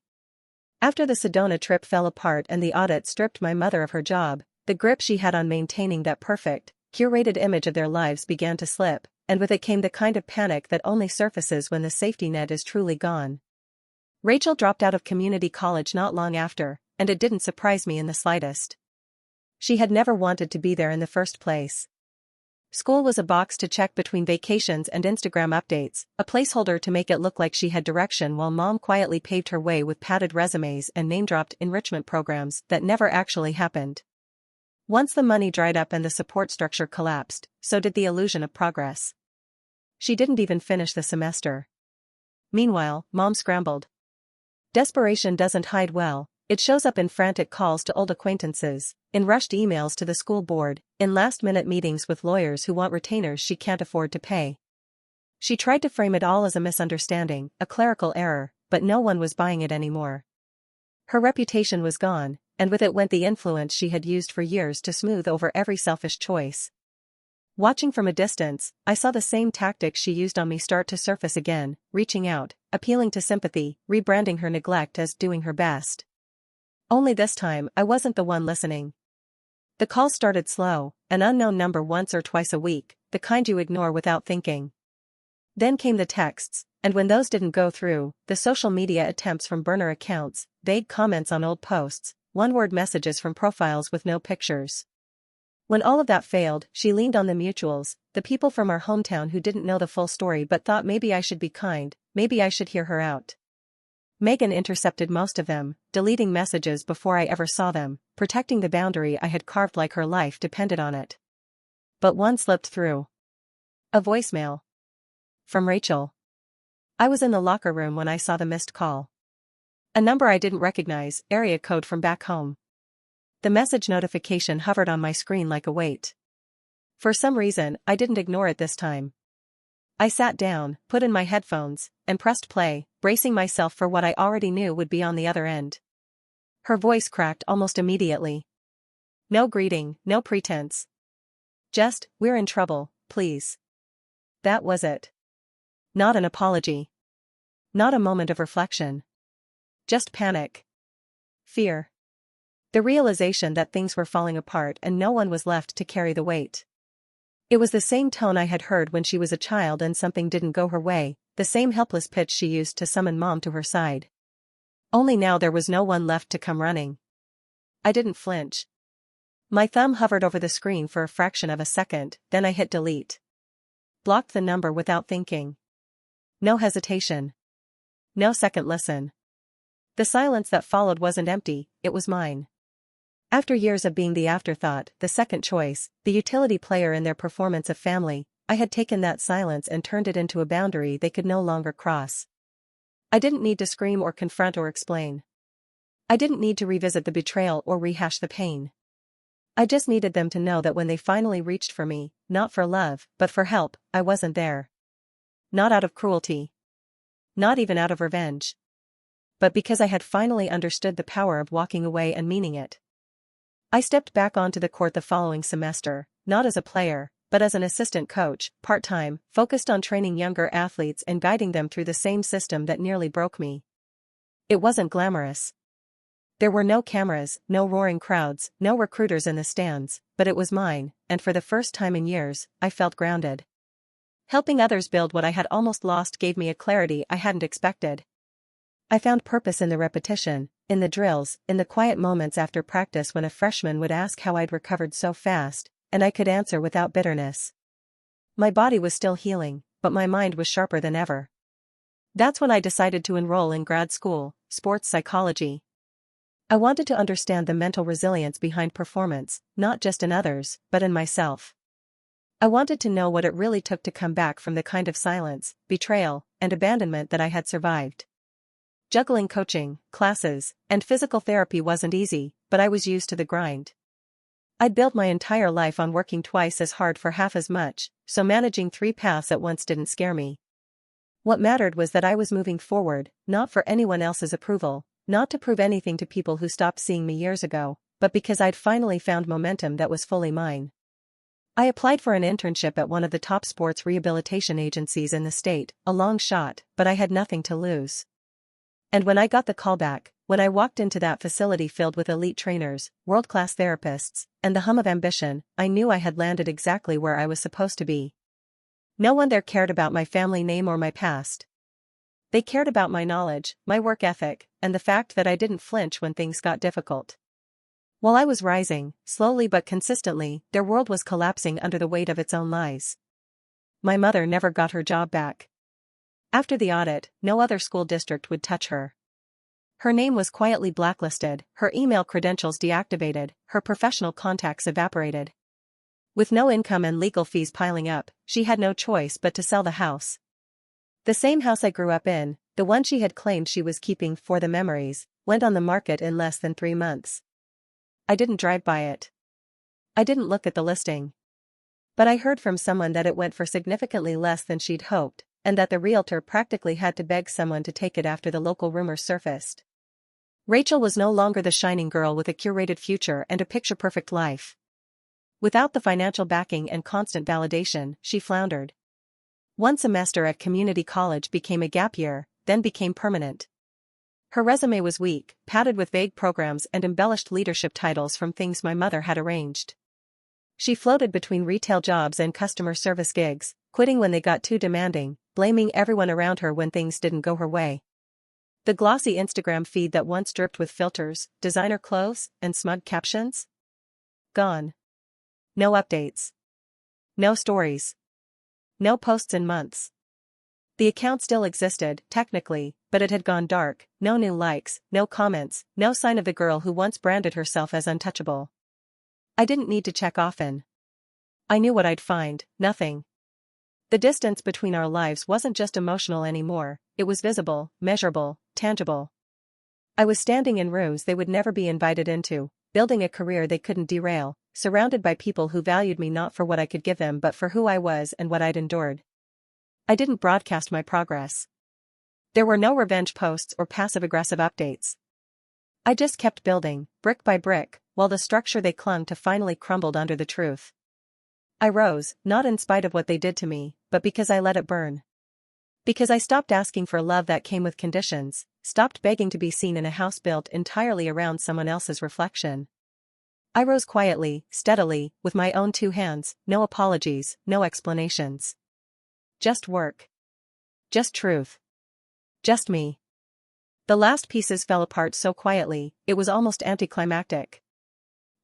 Speaker 1: After the Sedona trip fell apart and the audit stripped my mother of her job, the grip she had on maintaining that perfect, curated image of their lives began to slip, and with it came the kind of panic that only surfaces when the safety net is truly gone. Rachel dropped out of community college not long after, and it didn't surprise me in the slightest. She had never wanted to be there in the first place. School was a box to check between vacations and Instagram updates, a placeholder to make it look like she had direction while mom quietly paved her way with padded resumes and name-dropped enrichment programs that never actually happened. Once the money dried up and the support structure collapsed, so did the illusion of progress. She didn't even finish the semester. Meanwhile, mom scrambled. Desperation doesn't hide well. It shows up in frantic calls to old acquaintances, in rushed emails to the school board, in last-minute meetings with lawyers who want retainers she can't afford to pay. She tried to frame it all as a misunderstanding, a clerical error, but no one was buying it anymore. Her reputation was gone, and with it went the influence she had used for years to smooth over every selfish choice. Watching from a distance, I saw the same tactics she used on me start to surface again, reaching out, appealing to sympathy, rebranding her neglect as doing her best. Only this time, I wasn't the one listening. The calls started slow, an unknown number once or twice a week, the kind you ignore without thinking. Then came the texts, and when those didn't go through, the social media attempts from burner accounts, vague comments on old posts, one-word messages from profiles with no pictures. When all of that failed, she leaned on the mutuals, the people from our hometown who didn't know the full story but thought maybe I should be kind, maybe I should hear her out. Megan intercepted most of them, deleting messages before I ever saw them, protecting the boundary I had carved like her life depended on it. But one slipped through. A voicemail. From Rachel. I was in the locker room when I saw the missed call. A number I didn't recognize, area code from back home. The message notification hovered on my screen like a weight. For some reason, I didn't ignore it this time. I sat down, put in my headphones, and pressed play, bracing myself for what I already knew would be on the other end. Her voice cracked almost immediately. No greeting, no pretense. Just, "We're in trouble, please." That was it. Not an apology. Not a moment of reflection. Just panic. Fear. The realization that things were falling apart and no one was left to carry the weight. It was the same tone I had heard when she was a child and something didn't go her way, the same helpless pitch she used to summon mom to her side. Only now there was no one left to come running. I didn't flinch. My thumb hovered over the screen for a fraction of a second, then I hit delete. Blocked the number without thinking. No hesitation. No second listen. The silence that followed wasn't empty, it was mine. After years of being the afterthought, the second choice, the utility player in their performance of family, I had taken that silence and turned it into a boundary they could no longer cross. I didn't need to scream or confront or explain. I didn't need to revisit the betrayal or rehash the pain. I just needed them to know that when they finally reached for me, not for love, but for help, I wasn't there. Not out of cruelty. Not even out of revenge. But because I had finally understood the power of walking away and meaning it. I stepped back onto the court the following semester, not as a player, but as an assistant coach, part-time, focused on training younger athletes and guiding them through the same system that nearly broke me. It wasn't glamorous. There were no cameras, no roaring crowds, no recruiters in the stands, but it was mine, and for the first time in years, I felt grounded. Helping others build what I had almost lost gave me a clarity I hadn't expected. I found purpose in the repetition, in the drills, in the quiet moments after practice when a freshman would ask how I'd recovered so fast, and I could answer without bitterness. My body was still healing, but my mind was sharper than ever. That's when I decided to enroll in grad school, sports psychology. I wanted to understand the mental resilience behind performance, not just in others, but in myself. I wanted to know what it really took to come back from the kind of silence, betrayal, and abandonment that I had survived. Juggling coaching, classes, and physical therapy wasn't easy, but I was used to the grind. I'd built my entire life on working twice as hard for half as much, so managing 3 paths at once didn't scare me. What mattered was that I was moving forward, not for anyone else's approval, not to prove anything to people who stopped seeing me years ago, but because I'd finally found momentum that was fully mine. I applied for an internship at one of the top sports rehabilitation agencies in the state, a long shot, but I had nothing to lose. And when I got the call back, when I walked into that facility filled with elite trainers, world-class therapists, and the hum of ambition, I knew I had landed exactly where I was supposed to be. No one there cared about my family name or my past. They cared about my knowledge, my work ethic, and the fact that I didn't flinch when things got difficult. While I was rising, slowly but consistently, their world was collapsing under the weight of its own lies. My mother never got her job back. After the audit, no other school district would touch her. Her name was quietly blacklisted, her email credentials deactivated, her professional contacts evaporated. With no income and legal fees piling up, she had no choice but to sell the house. The same house I grew up in, the one she had claimed she was keeping for the memories, went on the market in less than 3 months. I didn't drive by it. I didn't look at the listing. But I heard from someone that it went for significantly less than she'd hoped, and that the realtor practically had to beg someone to take it after the local rumors surfaced. Rachel was no longer the shining girl with a curated future and a picture-perfect life. Without the financial backing and constant validation, she floundered. One semester at community college became a gap year, then became permanent. Her resume was weak, padded with vague programs and embellished leadership titles from things my mother had arranged. She floated between retail jobs and customer service gigs, quitting when they got too demanding, blaming everyone around her when things didn't go her way. The glossy Instagram feed that once dripped with filters, designer clothes, and smug captions? Gone. No updates. No stories. No posts in months. The account still existed, technically, but it had gone dark, no new likes, no comments, no sign of the girl who once branded herself as untouchable. I didn't need to check often. I knew what I'd find, nothing. The distance between our lives wasn't just emotional anymore, it was visible, measurable, tangible. I was standing in rooms they would never be invited into, building a career they couldn't derail, surrounded by people who valued me not for what I could give them but for who I was and what I'd endured. I didn't broadcast my progress. There were no revenge posts or passive-aggressive updates. I just kept building, brick by brick, while the structure they clung to finally crumbled under the truth. I rose, not in spite of what they did to me, but because I let it burn. Because I stopped asking for love that came with conditions, stopped begging to be seen in a house built entirely around someone else's reflection. I rose quietly, steadily, with my own 2 hands, no apologies, no explanations. Just work. Just truth. Just me. The last pieces fell apart so quietly, it was almost anticlimactic.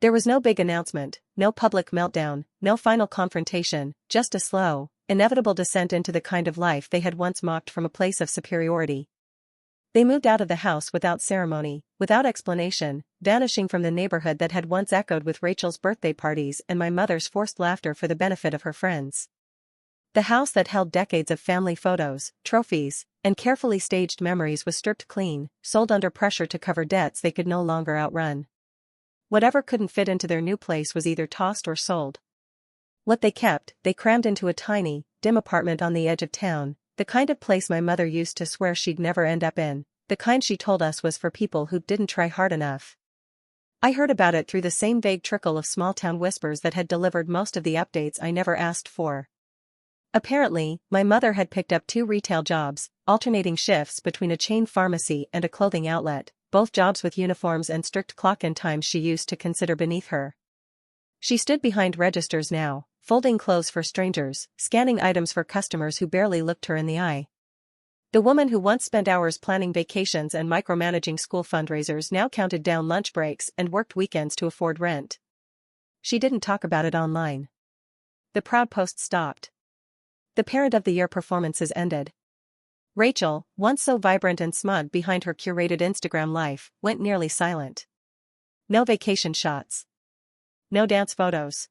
Speaker 1: There was no big announcement, no public meltdown, no final confrontation, just a slow, inevitable descent into the kind of life they had once mocked from a place of superiority. They moved out of the house without ceremony, without explanation, vanishing from the neighborhood that had once echoed with Rachel's birthday parties and my mother's forced laughter for the benefit of her friends. The house that held decades of family photos, trophies, and carefully staged memories was stripped clean, sold under pressure to cover debts they could no longer outrun. Whatever couldn't fit into their new place was either tossed or sold. What they kept, they crammed into a tiny, dim apartment on the edge of town, the kind of place my mother used to swear she'd never end up in, the kind she told us was for people who didn't try hard enough. I heard about it through the same vague trickle of small-town whispers that had delivered most of the updates I never asked for. Apparently, my mother had picked up 2 retail jobs, alternating shifts between a chain pharmacy and a clothing outlet, both jobs with uniforms and strict clock-in times she used to consider beneath her. She stood behind registers now, folding clothes for strangers, scanning items for customers who barely looked her in the eye. The woman who once spent hours planning vacations and micromanaging school fundraisers now counted down lunch breaks and worked weekends to afford rent. She didn't talk about it online. The proud post stopped. The Parent of the Year performances ended. Rachel, once so vibrant and smug behind her curated Instagram life, went nearly silent. No vacation shots. No dance photos.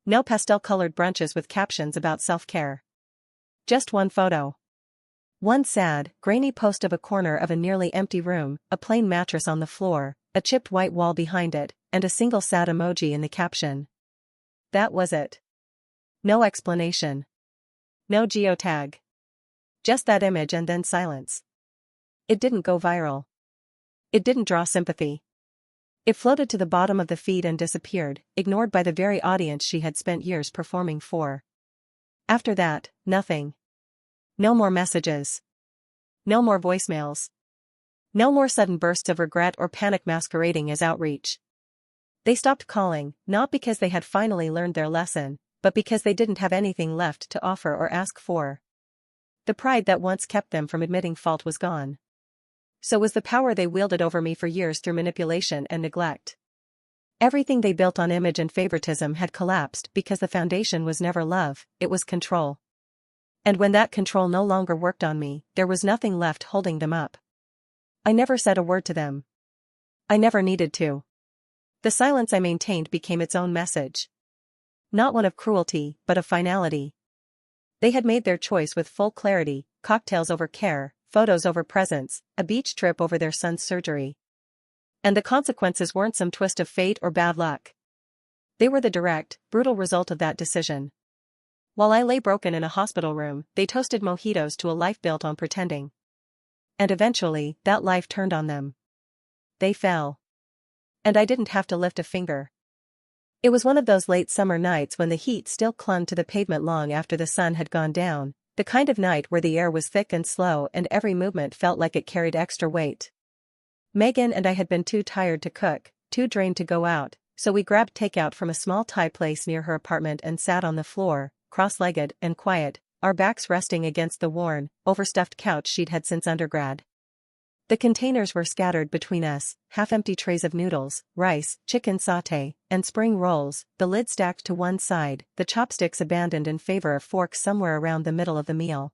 Speaker 1: No pastel-colored brunches with captions about self-care. Just one photo. One sad, grainy post of a corner of a nearly empty room, a plain mattress on the floor, a chipped white wall behind it, and a single sad emoji in the caption. That was it. No explanation. No geotag. Just that image and then silence. It didn't go viral. It didn't draw sympathy. It floated to the bottom of the feed and disappeared, ignored by the very audience she had spent years performing for. After that, nothing. No more messages. No more voicemails. No more sudden bursts of regret or panic masquerading as outreach. They stopped calling, not because they had finally learned their lesson, but because they didn't have anything left to offer or ask for. The pride that once kept them from admitting fault was gone. So was the power they wielded over me for years through manipulation and neglect. Everything they built on image and favoritism had collapsed because the foundation was never love, it was control. And when that control no longer worked on me, there was nothing left holding them up. I never said a word to them. I never needed to. The silence I maintained became its own message. Not one of cruelty, but of finality. They had made their choice with full clarity, cocktails over care, photos over presents, a beach trip over their son's surgery. And the consequences weren't some twist of fate or bad luck. They were the direct, brutal result of that decision. While I lay broken in a hospital room, they toasted mojitos to a life built on pretending. And eventually, that life turned on them. They fell. And I didn't have to lift a finger. It was one of those late summer nights when the heat still clung to the pavement long after the sun had gone down, the kind of night where the air was thick and slow and every movement felt like it carried extra weight. Megan and I had been too tired to cook, too drained to go out, so we grabbed takeout from a small Thai place near her apartment and sat on the floor, cross-legged and quiet, our backs resting against the worn, overstuffed couch she'd had since undergrad. The containers were scattered between us, half-empty trays of noodles, rice, chicken sauté, and spring rolls, the lid stacked to one side, the chopsticks abandoned in favor of forks somewhere around the middle of the meal.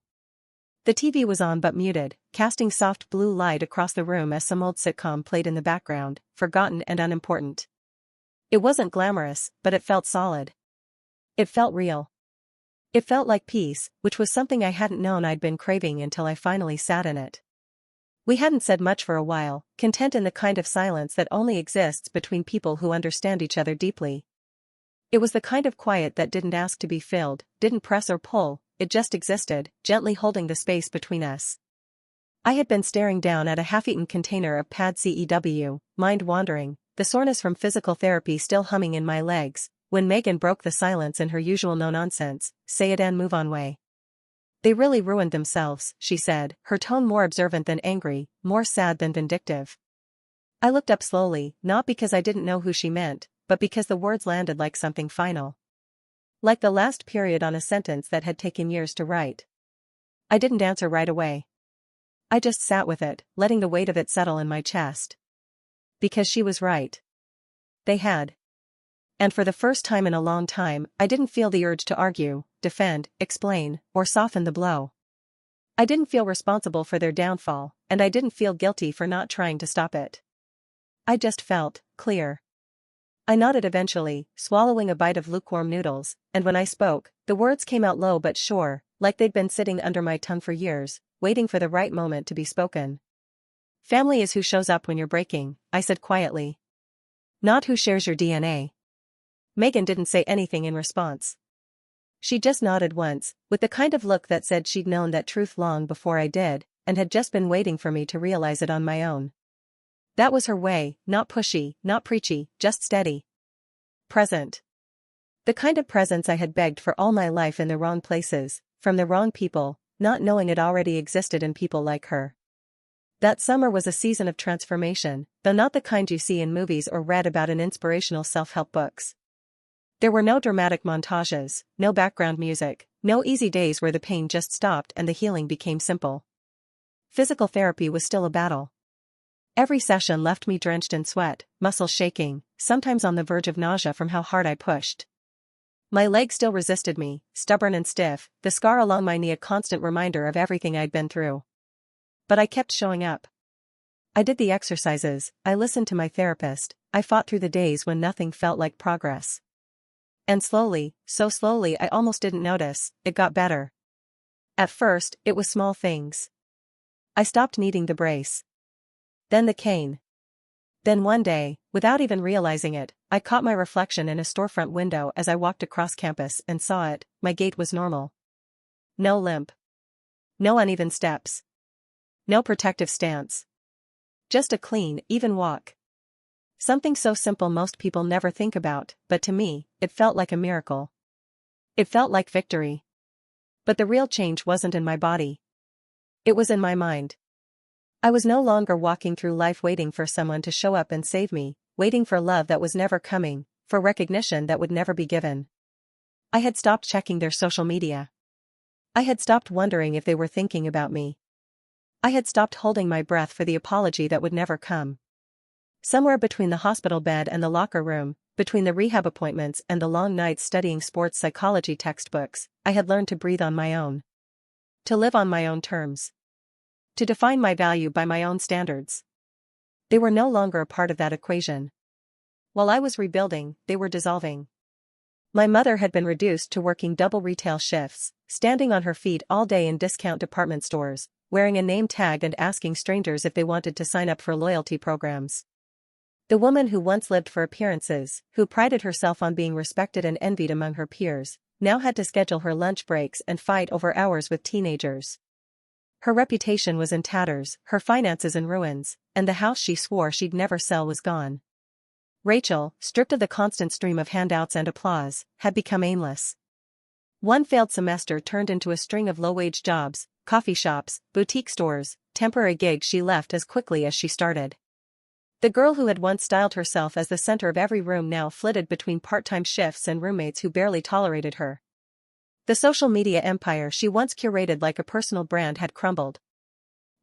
Speaker 1: The TV was on but muted, casting soft blue light across the room as some old sitcom played in the background, forgotten and unimportant. It wasn't glamorous, but it felt solid. It felt real. It felt like peace, which was something I hadn't known I'd been craving until I finally sat in it. We hadn't said much for a while, content in the kind of silence that only exists between people who understand each other deeply. It was the kind of quiet that didn't ask to be filled, didn't press or pull, it just existed, gently holding the space between us. I had been staring down at a half-eaten container of pad CEW, mind wandering, the soreness from physical therapy still humming in my legs, when Megan broke the silence in her usual no-nonsense, say it and move on way. They really ruined themselves, she said, her tone more observant than angry, more sad than vindictive. I looked up slowly, not because I didn't know who she meant, but because the words landed like something final. Like the last period on a sentence that had taken years to write. I didn't answer right away. I just sat with it, letting the weight of it settle in my chest. Because she was right. They had. And for the first time in a long time, I didn't feel the urge to argue, defend, explain, or soften the blow. I didn't feel responsible for their downfall, and I didn't feel guilty for not trying to stop it. I just felt clear. I nodded eventually, swallowing a bite of lukewarm noodles, and when I spoke, the words came out low but sure, like they'd been sitting under my tongue for years, waiting for the right moment to be spoken. Family is who shows up when you're breaking, I said quietly. Not who shares your DNA. Megan didn't say anything in response. She just nodded once, with the kind of look that said she'd known that truth long before I did, and had just been waiting for me to realize it on my own. That was her way, not pushy, not preachy, just steady. Present. The kind of presence I had begged for all my life in the wrong places, from the wrong people, not knowing it already existed in people like her. That summer was a season of transformation, though not the kind you see in movies or read about in inspirational self-help books. There were no dramatic montages, no background music, no easy days where the pain just stopped and the healing became simple. Physical therapy was still a battle. Every session left me drenched in sweat, muscles shaking, sometimes on the verge of nausea from how hard I pushed. My legs still resisted me, stubborn and stiff, the scar along my knee a constant reminder of everything I'd been through. But I kept showing up. I did the exercises, I listened to my therapist, I fought through the days when nothing felt like progress. And slowly, so slowly I almost didn't notice, it got better. At first, it was small things. I stopped needing the brace. Then the cane. Then one day, without even realizing it, I caught my reflection in a storefront window as I walked across campus and saw it. My gait was normal. No limp. No uneven steps. No protective stance. Just a clean, even walk. Something so simple most people never think about, but to me, it felt like a miracle. It felt like victory. But the real change wasn't in my body. It was in my mind. I was no longer walking through life waiting for someone to show up and save me, waiting for love that was never coming, for recognition that would never be given. I had stopped checking their social media. I had stopped wondering if they were thinking about me. I had stopped holding my breath for the apology that would never come. Somewhere between the hospital bed and the locker room, between the rehab appointments and the long nights studying sports psychology textbooks, I had learned to breathe on my own. To live on my own terms. To define my value by my own standards. They were no longer a part of that equation. While I was rebuilding, they were dissolving. My mother had been reduced to working double retail shifts, standing on her feet all day in discount department stores, wearing a name tag and asking strangers if they wanted to sign up for loyalty programs. The woman who once lived for appearances, who prided herself on being respected and envied among her peers, now had to schedule her lunch breaks and fight over hours with teenagers. Her reputation was in tatters, her finances in ruins, and the house she swore she'd never sell was gone. Rachel, stripped of the constant stream of handouts and applause, had become aimless. One failed semester turned into a string of low-wage jobs, coffee shops, boutique stores, temporary gigs she left as quickly as she started. The girl who had once styled herself as the center of every room now flitted between part-time shifts and roommates who barely tolerated her. The social media empire she once curated like a personal brand had crumbled.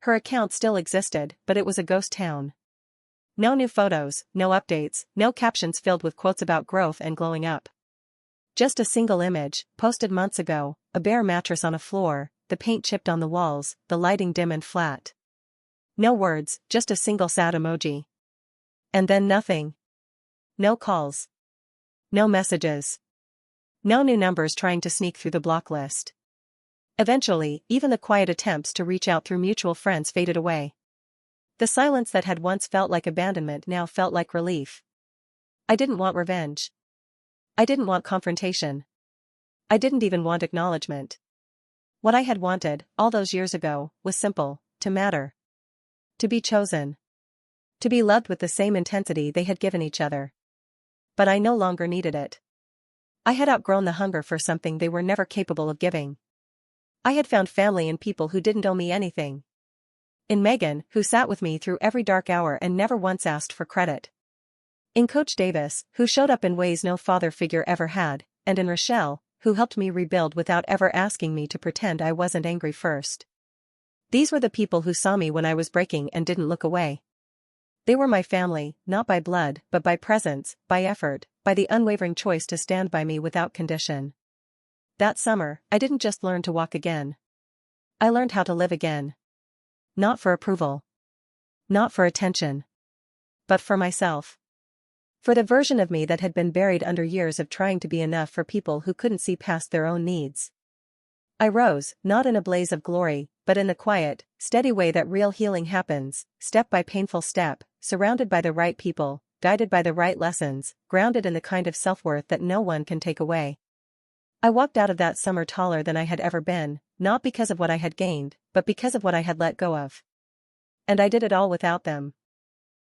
Speaker 1: Her account still existed, but it was a ghost town. No new photos, no updates, no captions filled with quotes about growth and glowing up. Just a single image, posted months ago, a bare mattress on a floor, the paint chipped on the walls, the lighting dim and flat. No words, just a single sad emoji. And then nothing. No calls. No messages. No new numbers trying to sneak through the block list. Eventually, even the quiet attempts to reach out through mutual friends faded away. The silence that had once felt like abandonment now felt like relief. I didn't want revenge. I didn't want confrontation. I didn't even want acknowledgement. What I had wanted, all those years ago, was simple: to matter. To be chosen. To be loved with the same intensity they had given each other. But I no longer needed it. I had outgrown the hunger for something they were never capable of giving. I had found family in people who didn't owe me anything. In Megan, who sat with me through every dark hour and never once asked for credit. In Coach Davis, who showed up in ways no father figure ever had, and in Rochelle, who helped me rebuild without ever asking me to pretend I wasn't angry first. These were the people who saw me when I was breaking and didn't look away. They were my family, not by blood, but by presence, by effort, by the unwavering choice to stand by me without condition. That summer, I didn't just learn to walk again. I learned how to live again. Not for approval. Not for attention. But for myself. For the version of me that had been buried under years of trying to be enough for people who couldn't see past their own needs. I rose, not in a blaze of glory, but in the quiet, steady way that real healing happens, step by painful step, surrounded by the right people, guided by the right lessons, grounded in the kind of self-worth that no one can take away. I walked out of that summer taller than I had ever been, not because of what I had gained, but because of what I had let go of. And I did it all without them.